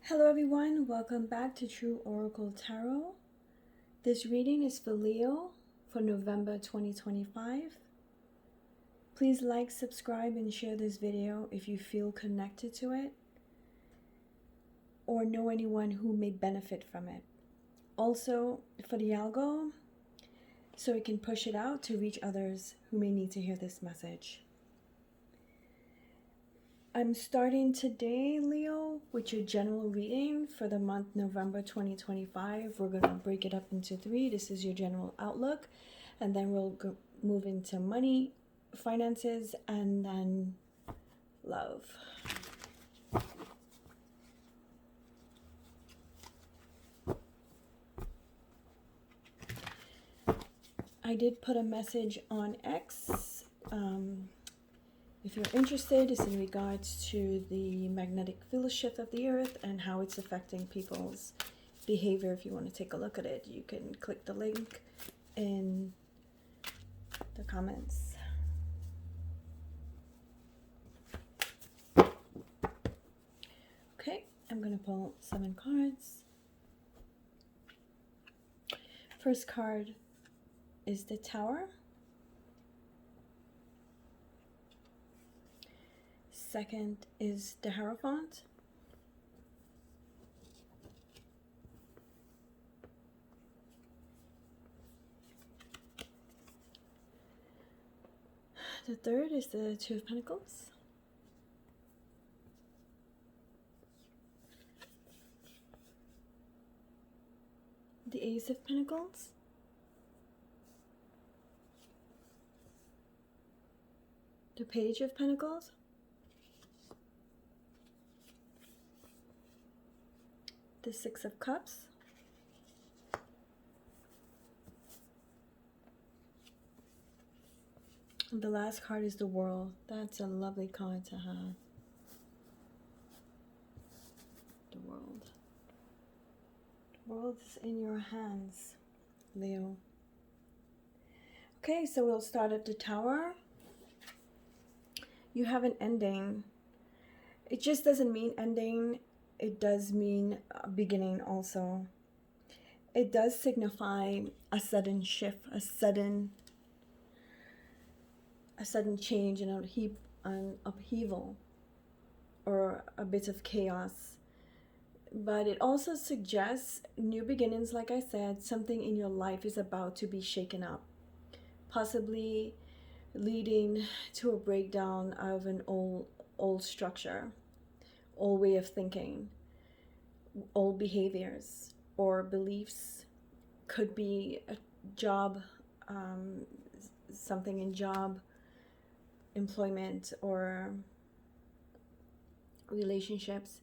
Hello everyone, welcome back to True Oracle Tarot. This reading is for Leo for November 2025. Please like, subscribe, and share this video if you feel connected to it or know anyone who may benefit from it. Also, for the algo, so it can push it out to reach others who may need to hear this message. I'm starting today, Leo, with your general reading for the month November 2025. We're going to break it up into three. This is your general outlook, and then we'll move into money, finances, and then love. I did put a message on X. If you're interested, it's in regards to the magnetic field shift of the earth and how it's affecting people's behavior. If you want to take a look at it, you can click the link in the comments. Okay, I'm going to pull 7 cards. First card is the Tower. Second is the Hierophant. The third is the Two of Pentacles. The Ace of Pentacles. The Page of Pentacles. The Six of Cups. And the last card is the World. That's a lovely card to have. The World. The world is in your hands, Leo. Okay, so we'll start at the Tower. You have an ending. It just doesn't mean ending. It does mean beginning also. It does signify a sudden shift, a sudden change and an upheaval or a bit of chaos. But it also suggests new beginnings. Like I said, something in your life is about to be shaken up, possibly leading to a breakdown of an old structure, old way of thinking, old behaviors or beliefs. Could be a job, something in job, employment, or relationships,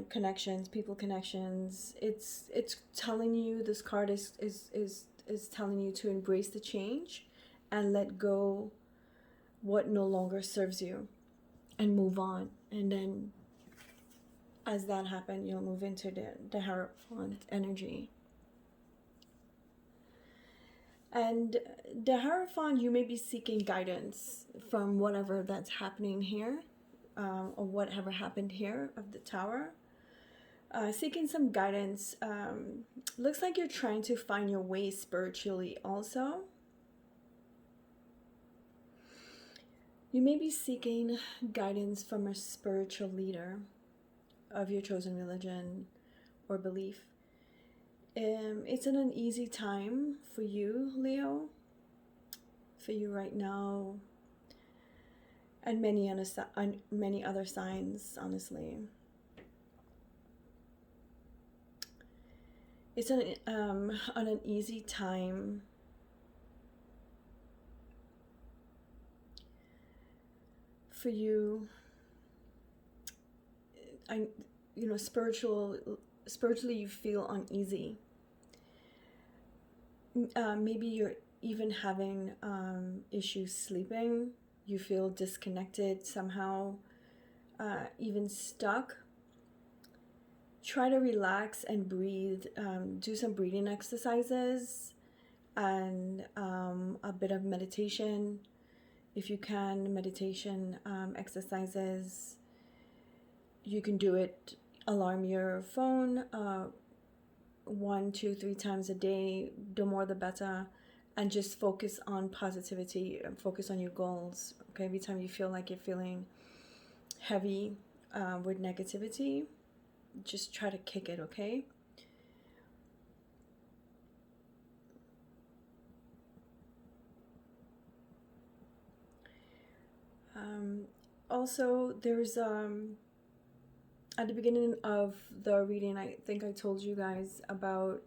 connections, people connections. It's telling you, this card is telling you to embrace the change and let go what no longer serves you and move on. And then as that happens, you'll move into the Hierophant energy. And the Hierophant, you may be seeking guidance from whatever that's happening here, or whatever happened here of the Tower. Seeking some guidance. Looks like you're trying to find your way spiritually also. You may be seeking guidance from a spiritual leader of your chosen religion or belief. It's an uneasy time for you, Leo, for you right now, and many other signs, honestly. It's an uneasy time for you. Spiritually you feel uneasy. Maybe you're even having issues sleeping. You feel disconnected somehow, even stuck. Try to relax and breathe. Do some breathing exercises and a bit of meditation. If you can, meditation exercises. You can do it, alarm your phone 1, 2, 3 times a day. The more the better. And just focus on positivity and focus on your goals. Okay, every time you feel like you're feeling heavy with negativity, just try to kick it, okay? Also, there's at the beginning of the reading, I think I told you guys about,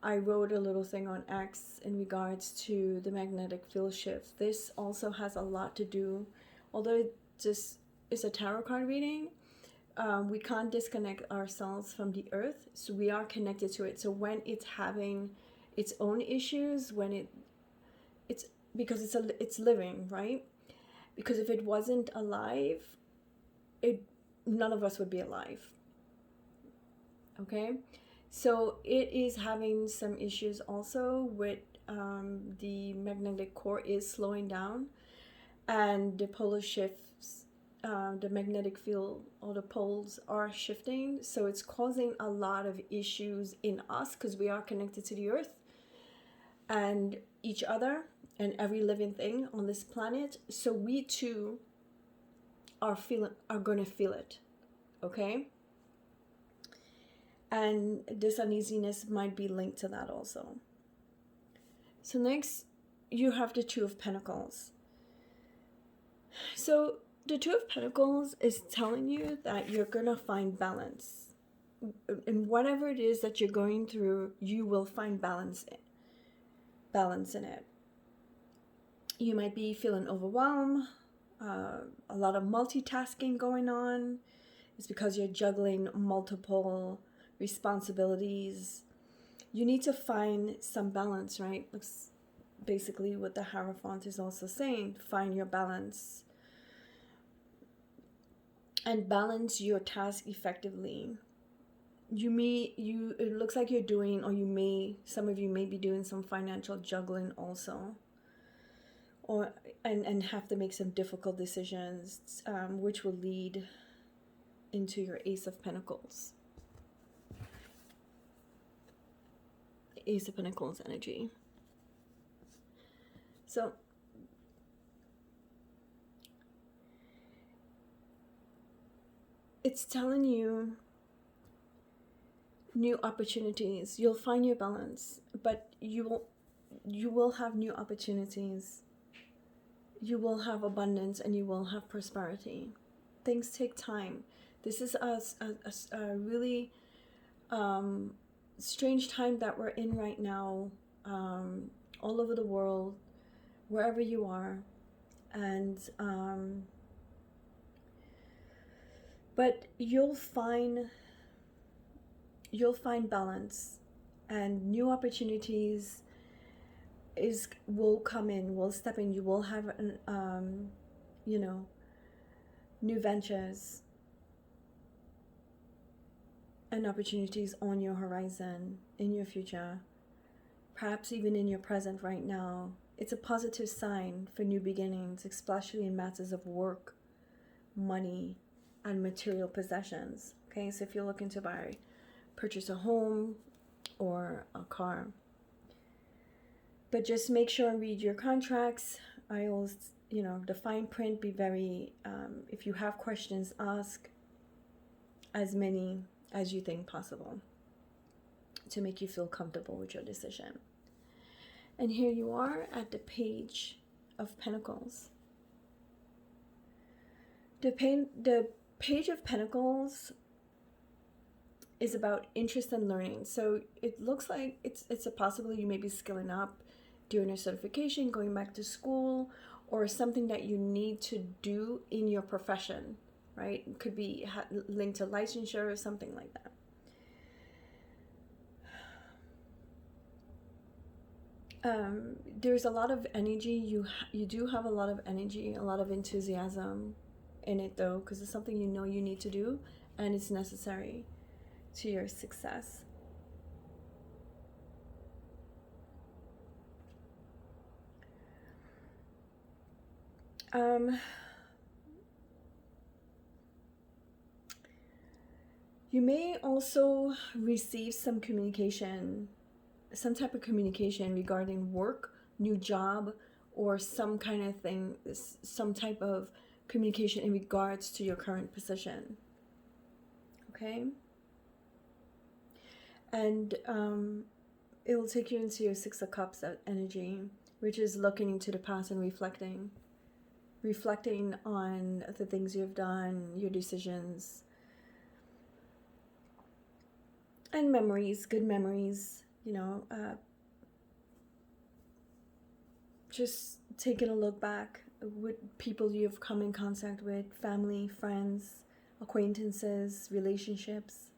I wrote a little thing on X in regards to the magnetic field shift. This also has a lot to do, although it just is a tarot card reading, we can't disconnect ourselves from the earth, so we are connected to it. So when it's having its own issues, when it's because it's living, right? Because if it wasn't alive, none of us would be alive. Okay, so it is having some issues also with the magnetic core is slowing down, and the polar shifts, the magnetic field or the poles are shifting, so it's causing a lot of issues in us because we are connected to the earth and each other and every living thing on this planet. So we too are going to feel it, okay? And this uneasiness might be linked to that also. So next, you have the Two of Pentacles. So the Two of Pentacles is telling you that you're going to find balance. In whatever it is that you're going through, you will find balance in it. You might be feeling overwhelmed, a lot of multitasking going on. It's because you're juggling multiple responsibilities. You need to find some balance, right? That's basically what the Hierophant is also saying. Find your balance and balance your task effectively. It looks like you're doing, or some of you may be doing some financial juggling also, and have to make some difficult decisions, which will lead into your Ace of Pentacles. Ace of Pentacles energy. So it's telling you new opportunities. You'll find your balance, but you will have new opportunities. You will have abundance and you will have prosperity. Things take time. This is a really strange time that we're in right now, all over the world, wherever you are, and but you'll find balance, and new opportunities will come in, will step in. You will have new ventures and opportunities on your horizon, in your future, perhaps even in your present right now. It's a positive sign for new beginnings, especially in matters of work, money, and material possessions. Okay, so if you're looking to purchase a home or a car, but just make sure and read your contracts. I always, the fine print, be very, if you have questions, ask as many as you think possible to make you feel comfortable with your decision. And here you are at the Page of Pentacles. The Page of Pentacles is about interest and learning. So it looks like it's a possibility you may be skilling up, doing a certification, going back to school, or something that you need to do in your profession, right? It could be linked to licensure or something like that. There's a lot of energy. You do have a lot of energy, a lot of enthusiasm in it, though, because it's something you need to do, and it's necessary to your success. You may also receive some communication, some type of communication regarding work, new job, or some kind of thing, some type of communication in regards to your current position. Okay? And it will take you into your Six of Cups energy, which is looking into the past and reflecting on the things you've done, your decisions, and memories, good memories, just taking a look back with people you've come in contact with, family, friends, acquaintances, relationships.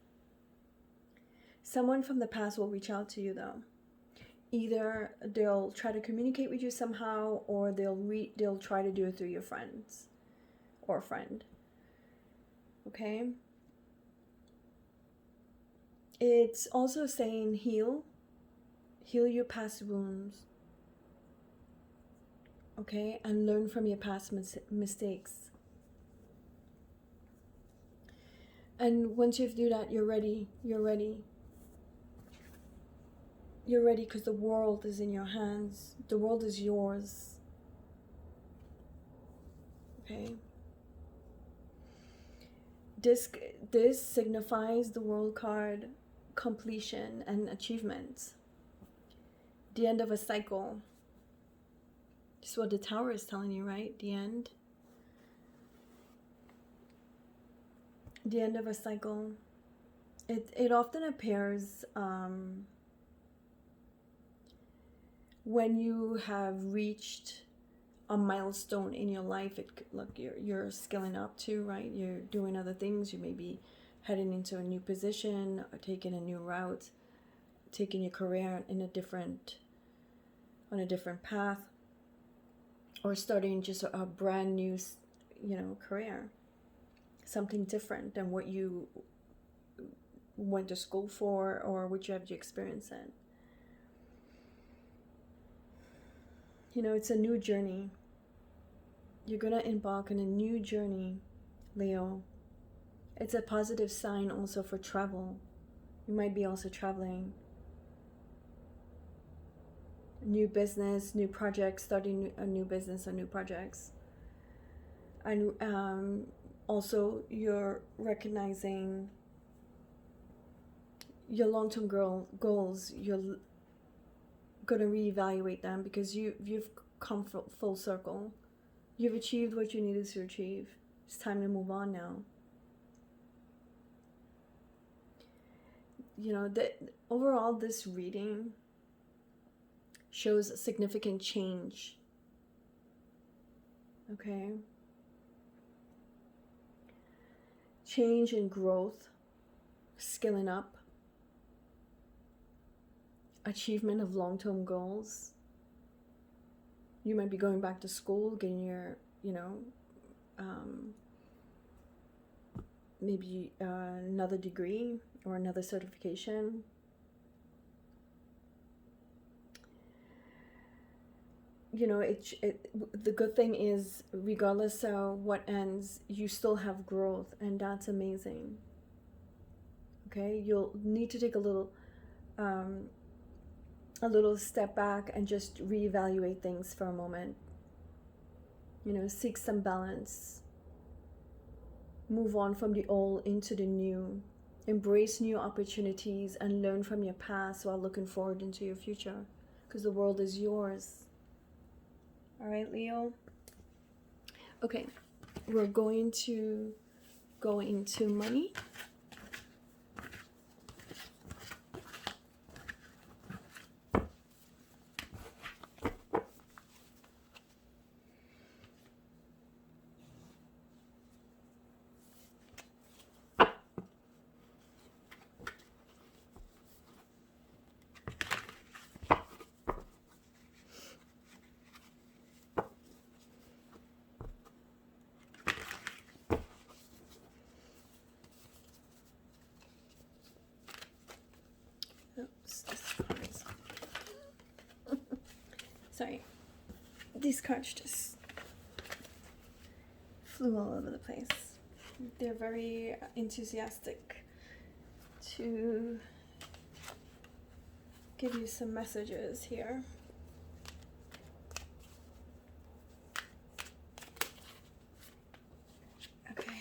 Someone from the past will reach out to you though. Either they'll try to communicate with you somehow, or they'll try to do it through your friends or friend. Okay? It's also saying heal your past wounds. Okay? And learn from your past mistakes. And once you do that, you're ready. You're ready because the world is in your hands. The world is yours. Okay? This signifies the world card completion and achievement. The end of a cycle. This is what the Tower is telling you, right? The end. The end of a cycle. It often appears when you have reached a milestone in your life. Look, you're scaling up too, right? You're doing other things. You may be heading into a new position, or taking a new route, taking your career on a different path, or starting just a brand new, career, something different than what you went to school for or what you have to experience in. It's a new journey. You're gonna embark on a new journey, Leo. It's a positive sign also for travel. You might be also traveling. New business, new projects, starting a new business or new projects. And also you're recognizing your long-term goals. You're going to reevaluate them because you've come full circle. You've achieved what you needed to achieve. It's time to move on now. Overall, this reading shows significant change. Okay? Change and growth, skilling up, achievement of long-term goals. You might be going back to school, getting your, maybe another degree or another certification. The good thing is, regardless of what ends, you still have growth, and that's amazing. Okay, you'll need to take a little step back and just reevaluate things for a moment. Seek some balance. Move on from the old into the new. Embrace new opportunities and learn from your past while looking forward into your future, because the world is yours. All right, Leo? Okay, we're going to go into money. Sorry, these cards just flew all over the place. They're very enthusiastic to give you some messages here. Okay.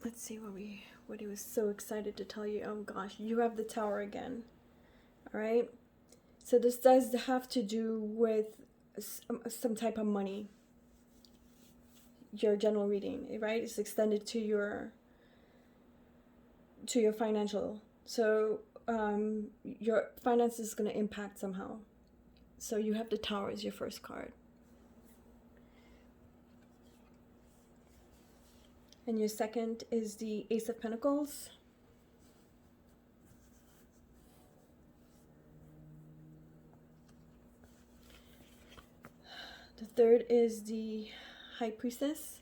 Let's see what he was so excited to tell you. Oh gosh, you have the Tower again. All right. So this does have to do with some type of money. Your general reading, right? It's extended to your financial. So your finances is going to impact somehow. So you have the Tower as your first card. And your second is the Ace of Pentacles. The third is the High Priestess.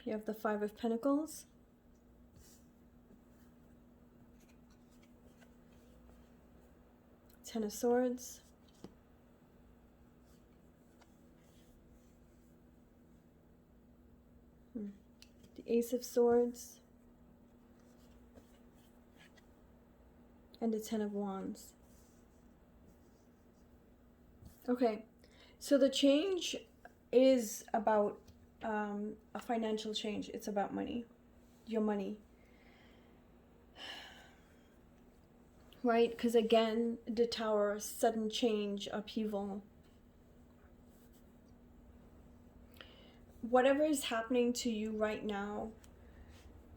You have the Five of Pentacles. Ten of Swords. The Ace of Swords. And the Ten of Wands. Okay, so the change is about a financial change. It's about money, your money. Right? Because again, the Tower, sudden change, upheaval. Whatever is happening to you right now,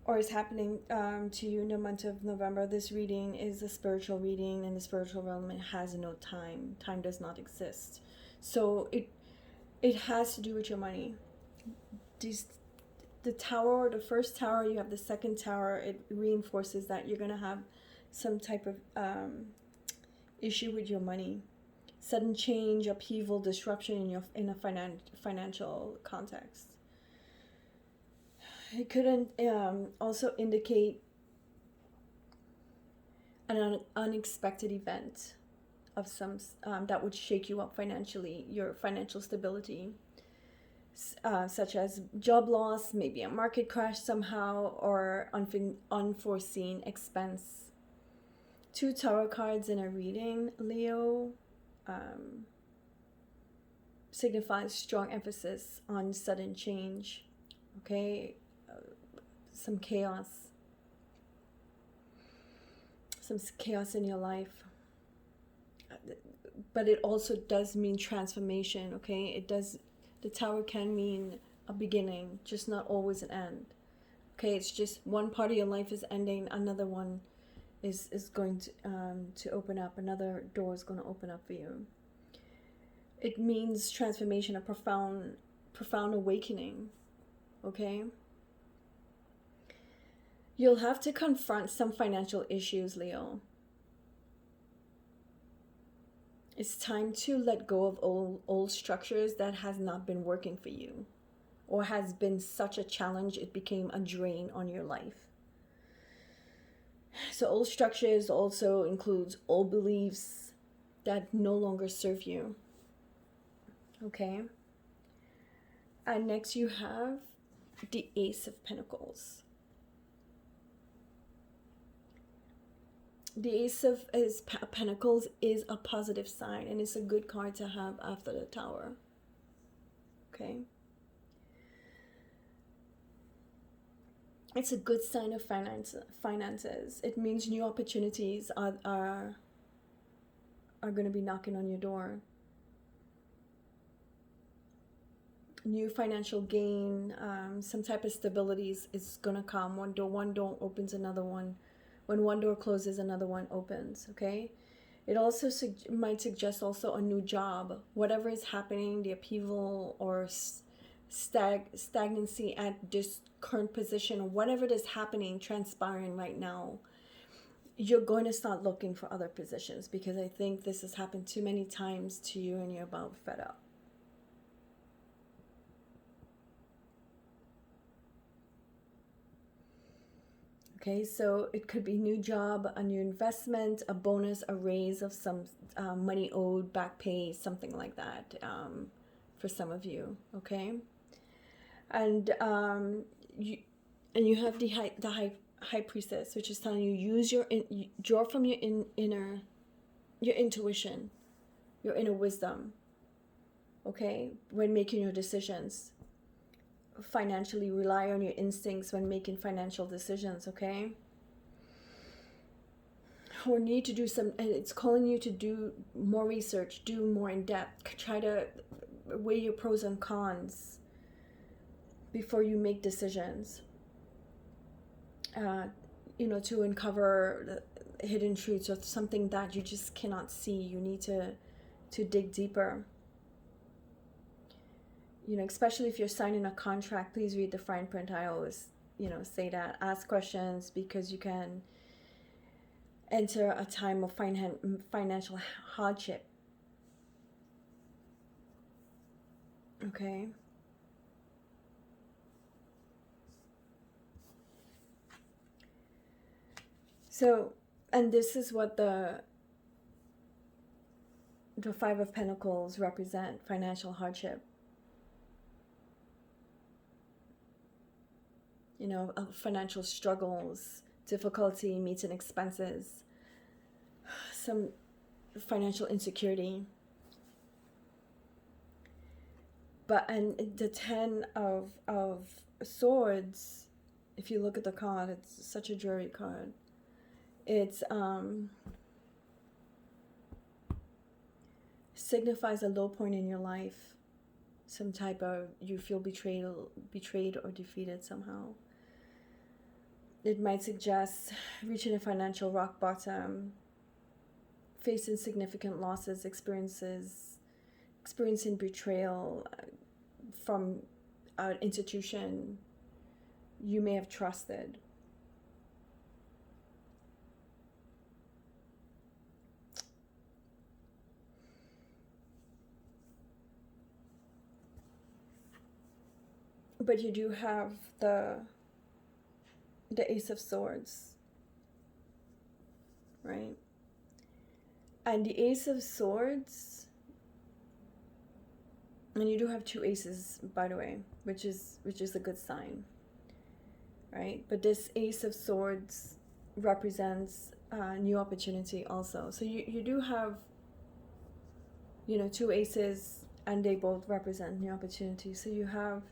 or is happening to you in the month of November, this reading is a spiritual reading, and the spiritual realm has no time. Time does not exist. So it has to do with your money. The Tower, the first Tower, you have the second Tower, it reinforces that you're going to have some type of issue with your money. Sudden change, upheaval, disruption in a financial context. It could also indicate an unexpected event of some that would shake you up financially, your financial stability, such as job loss, maybe a market crash somehow, or unforeseen expense. Two Tower cards in a reading, Leo, signifies strong emphasis on sudden change. Okay, some chaos in your life, but it also does mean transformation. Okay, it does. The Tower can mean a beginning, just not always an end. Okay, it's just one part of your life is ending, another one is going to open up. Another door is going to open up for you. It means transformation, a profound awakening. Okay, you'll have to confront some financial issues, Leo. It's time to let go of old structures that has not been working for you, or has been such a challenge it became a drain on your life. So old structures also includes old beliefs that no longer serve you. Okay. And next you have the Ace of Pentacles. The Ace of Pentacles is a positive sign, and it's a good card to have after the Tower. Okay. It's a good sign of finances. It means new opportunities are going to be knocking on your door. New financial gain, some type of stability is going to come. One door opens, another one. When one door closes, another one opens. Okay. It also might suggest also a new job. Whatever is happening, the upheaval or stagnancy at this current position, whatever is happening, transpiring right now, you're going to start looking for other positions, because I think this has happened too many times to you and you're about fed up. Okay, so it could be new job, a new investment, a bonus, a raise of some money owed, back pay, something like that. for some of you, okay? And you have the high priestess, which is telling you draw from your your intuition, your inner wisdom, okay, when making your decisions. Financially, rely on your instincts when making financial decisions, okay? Or need to do some, and it's calling you to do more research, do more in depth, try to weigh your pros and cons before you make decisions. To uncover the hidden truths or something that you just cannot see. You need to dig deeper. Especially if you're signing a contract, please read the fine print. I always, say that. Ask questions, because you can enter a time of financial hardship. Okay? So, and this is what the Five of Pentacles represent: financial hardship. Financial struggles, difficulty meeting expenses, some financial insecurity. And the Ten of Swords, if you look at the card, it's such a dreary card. It's signifies a low point in your life, some type of, you feel betrayed or defeated somehow. It might suggest reaching a financial rock bottom, facing significant losses, experiencing betrayal from an institution you may have trusted. But you do have the Ace of Swords, right? And the Ace of Swords, and you do have two aces, by the way, which is a good sign, right? But this Ace of Swords represents new opportunity also. So you do have, two aces, and they both represent new opportunity. So you have,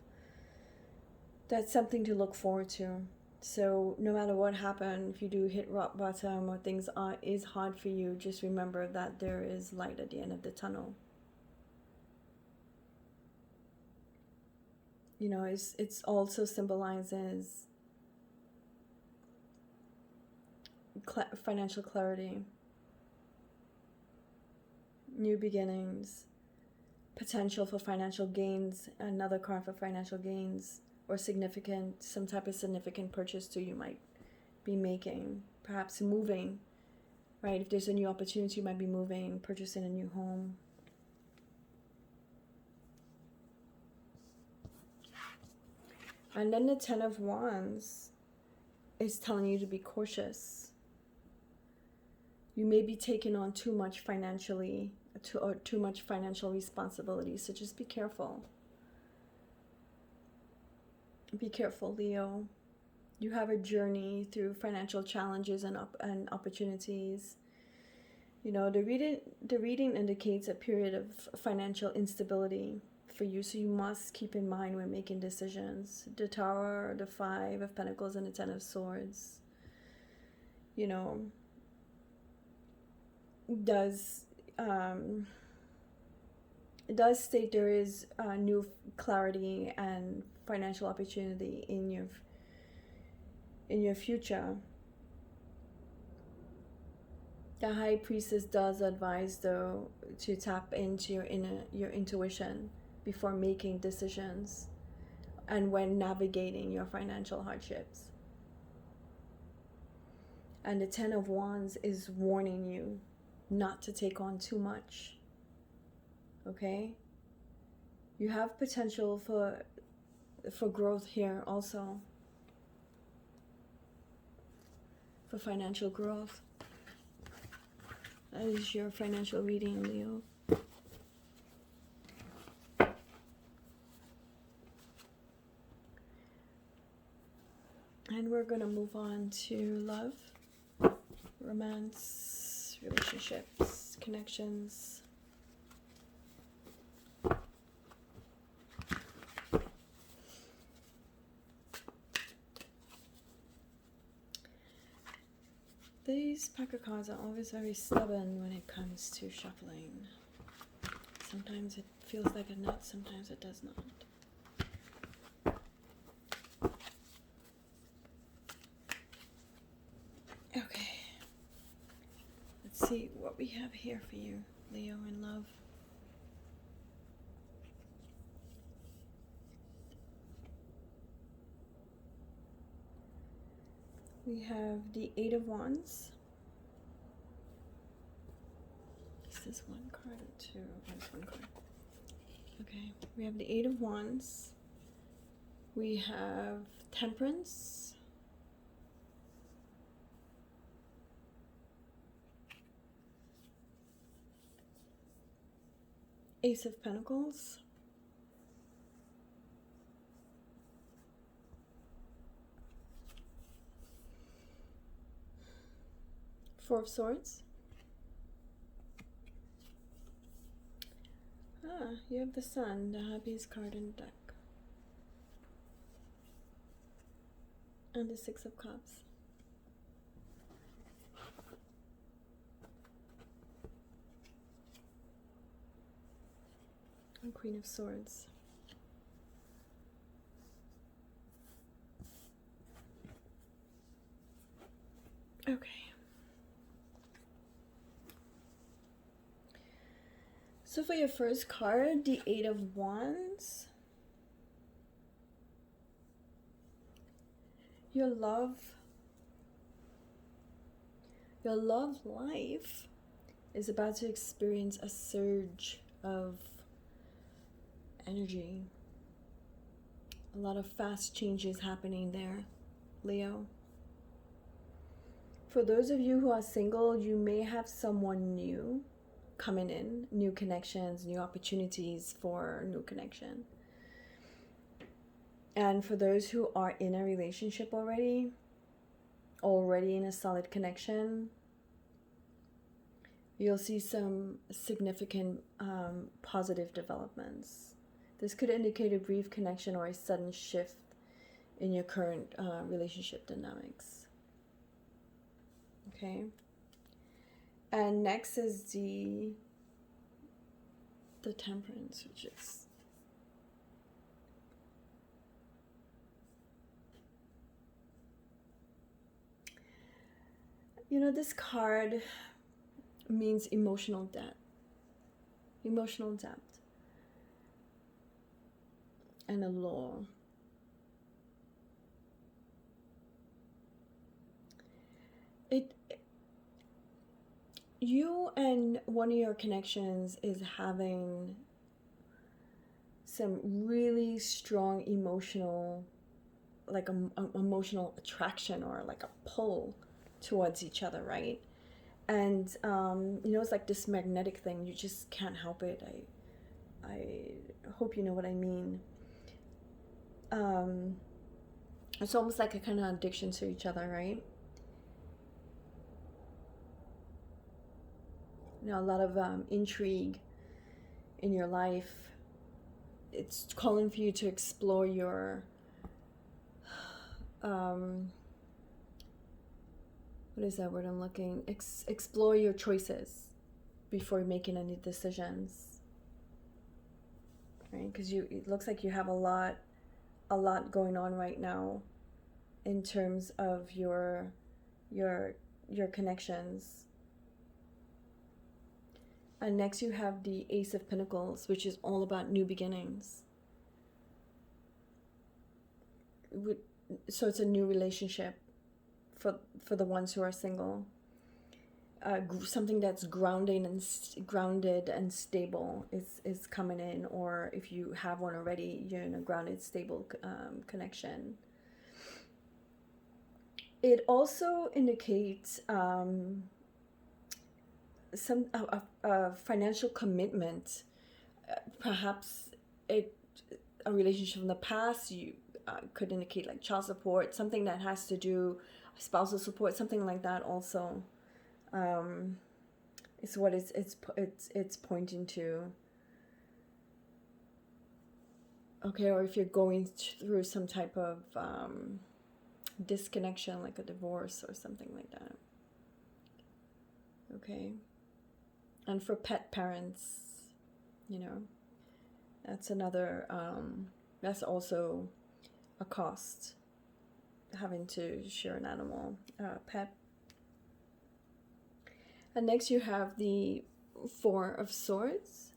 that's something to look forward to. So no matter what happens, if you do hit rock bottom or things is hard for you, just remember that there is light at the end of the tunnel. It's also symbolizes financial clarity, new beginnings, potential for financial gains, another card for financial gains, or some type of significant purchase too you might be making, perhaps moving, right? If there's a new opportunity, you might be moving, purchasing a new home. And then the Ten of Wands is telling you to be cautious. You may be taking on too much financially, too much financial responsibility, so just be careful. Be careful, Leo. You have a journey through financial challenges and opportunities. The reading indicates a period of financial instability for you, so you must keep in mind when making decisions. The Tower, the Five of Pentacles, and the Ten of Swords, it does state there is new clarity and financial opportunity in your future. The High Priestess does advise, though, to tap into your intuition before making decisions and when navigating your financial hardships. And the Ten of Wands is warning you not to take on too much. Okay? You have potential for growth here also. For financial growth. That is your financial reading, Leo. And we're going to move on to love, romance, relationships, connections. These pack of cards are always very stubborn when it comes to shuffling. Sometimes it feels like a nut, sometimes it does not. Okay. Let's see what we have here for you, Leo, in love. We have the Eight of Wands. Is this one card or two? Oh, it's one card. Okay, we have the Eight of Wands. We have Temperance. Ace of Pentacles. Four of Swords. Ah, you have the Sun, the happiest card in the deck. And the Six of Cups. And Queen of Swords. Okay. So for your first card, the Eight of Wands, your love life is about to experience a surge of energy. A lot of fast changes happening there, Leo. For those of you who are single, you may have someone new coming in, new connections, new opportunities for new connection. And for those who are in a relationship already in a solid connection, you'll see some significant positive developments. This could indicate a brief connection or a sudden shift in your current relationship dynamics. Okay. And next is the Temperance, which is this card means emotional depth and allure. You and one of your connections is having some really strong emotional, like emotional attraction or like a pull towards each other, right? And it's like this magnetic thing. You just can't help it. I hope you know what I mean. It's almost like a kind of addiction to each other, right? A lot of intrigue in your life. It's calling for you to explore your what is that word I'm looking? Explore your choices before making any decisions, right? Because it looks like you have a lot going on right now in terms of your connections. And next you have the Ace of Pentacles, which is all about new beginnings. So it's a new relationship for the ones who are single. Something that's grounded and stable is coming in, or if you have one already, you're in a grounded, stable connection. It also indicates some financial commitment, perhaps a relationship in the past. could indicate like child support, something that has to do spousal support, something like that also. It's what it's pointing to. Okay, or if you're going through some type of disconnection, like a divorce or something like that. Okay. And for pet parents, you know, that's another, that's also a cost, having to share an animal, pet. And next you have the Four of Swords.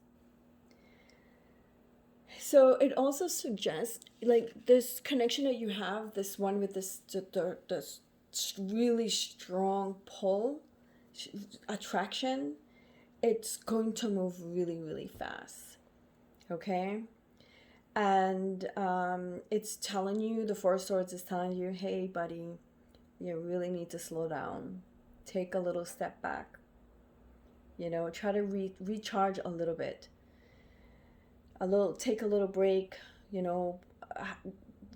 So it also suggests like this connection that you have, this one with this really strong pull, attraction, it's going to move really, really fast. Okay? And it's telling you, the Four of Swords is telling you, hey, buddy, you really need to slow down. Take a little step back. You know, try to recharge a little bit. Take a little break, you know,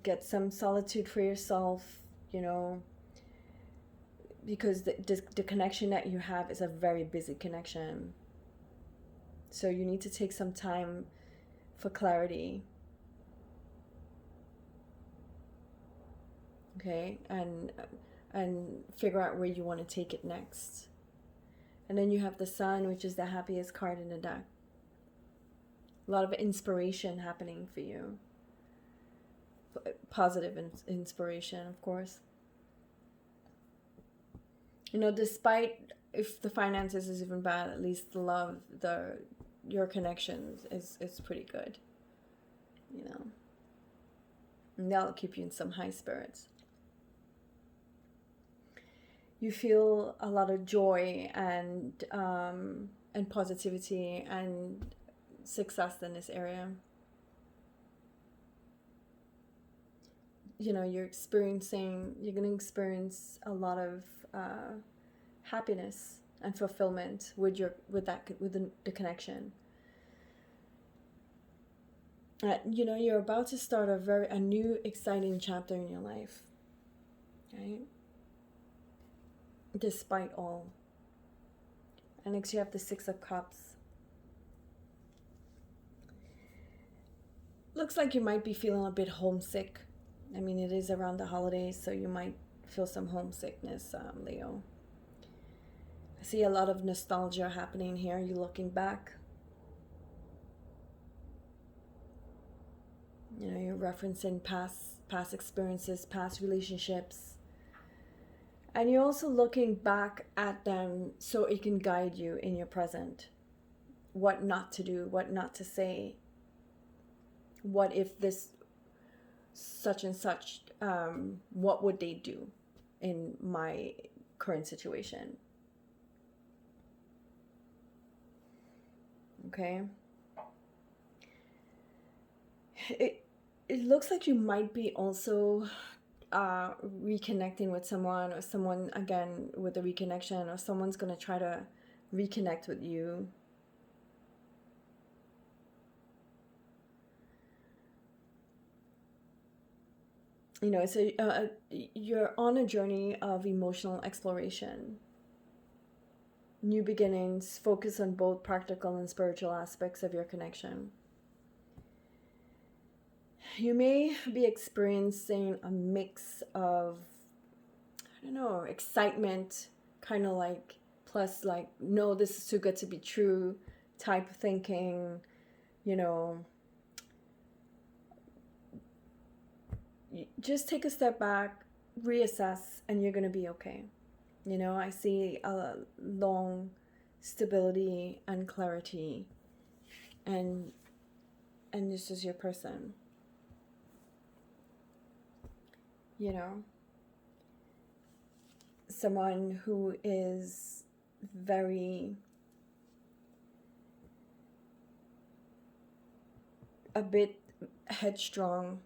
get some solitude for yourself, you know, because the connection that you have is a very busy connection. So you need to take some time for clarity. Okay, and figure out where you want to take it next. And then you have the Sun, which is the happiest card in the deck. A lot of inspiration happening for you. Positive inspiration, of course. You know, despite if the finances is even bad, at least the love, your connections is pretty good. You know. And that'll keep you in some high spirits. You feel a lot of joy and positivity and success in this area. You know, you're going to experience a lot of happiness and fulfillment with the connection. You know, you're about to start a new exciting chapter in your life, right? Despite all. And next you have the Six of Cups. Looks like you might be feeling a bit homesick. I mean, it is around the holidays, so you might feel some homesickness, Leo. I see a lot of nostalgia happening here. You're looking back. You know, you're referencing past experiences, past relationships. And you're also looking back at them so it can guide you in your present. What not to do, what not to say. What if this such and such, what would they do in my current situation? Okay. It looks like you might be also reconnecting with someone, or someone again with a reconnection, or someone's gonna try to reconnect with you. You know, so you're on a journey of emotional exploration, new beginnings, focus on both practical and spiritual aspects of your connection. You may be experiencing a mix of, I don't know, excitement, kind of like, plus like, no, this is too good to be true type of thinking, you know. Just take a step back, reassess, and you're going to be okay. You know, I see a long stability and clarity, and this is your person. You know, someone who is very, a bit headstrong,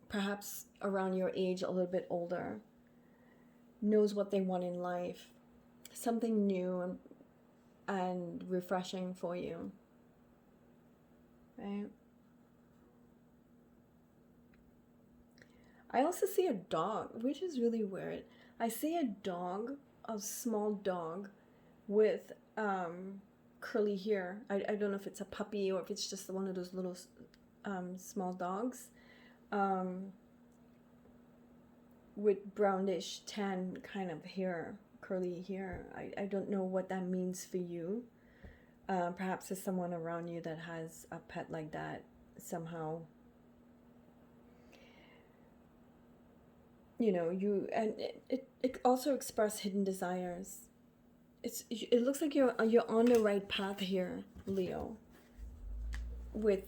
perhaps around your age, a little bit older, knows what they want in life, something new and refreshing for you, right? I also see a dog, which is really weird. I see a dog, a small dog with curly hair. I don't know if it's a puppy or if it's just one of those little small dogs with brownish tan kind of hair, curly hair. I don't know what that means for you. Perhaps there's someone around you that has a pet like that somehow. You know, you and it also express hidden desires. It looks like you're on the right path here, Leo, with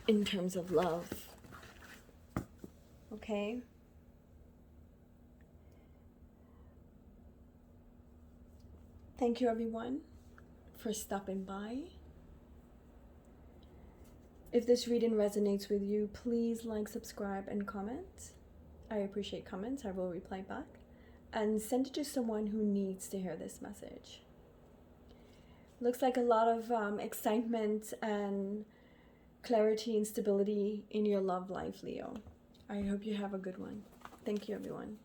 in terms of love. Okay? Thank you everyone for stopping by. If this reading resonates with you, please like, subscribe, and comment. I appreciate comments. I will reply back. And send it to someone who needs to hear this message. Looks like a lot of excitement and clarity and stability in your love life, Leo. I hope you have a good one. Thank you, everyone.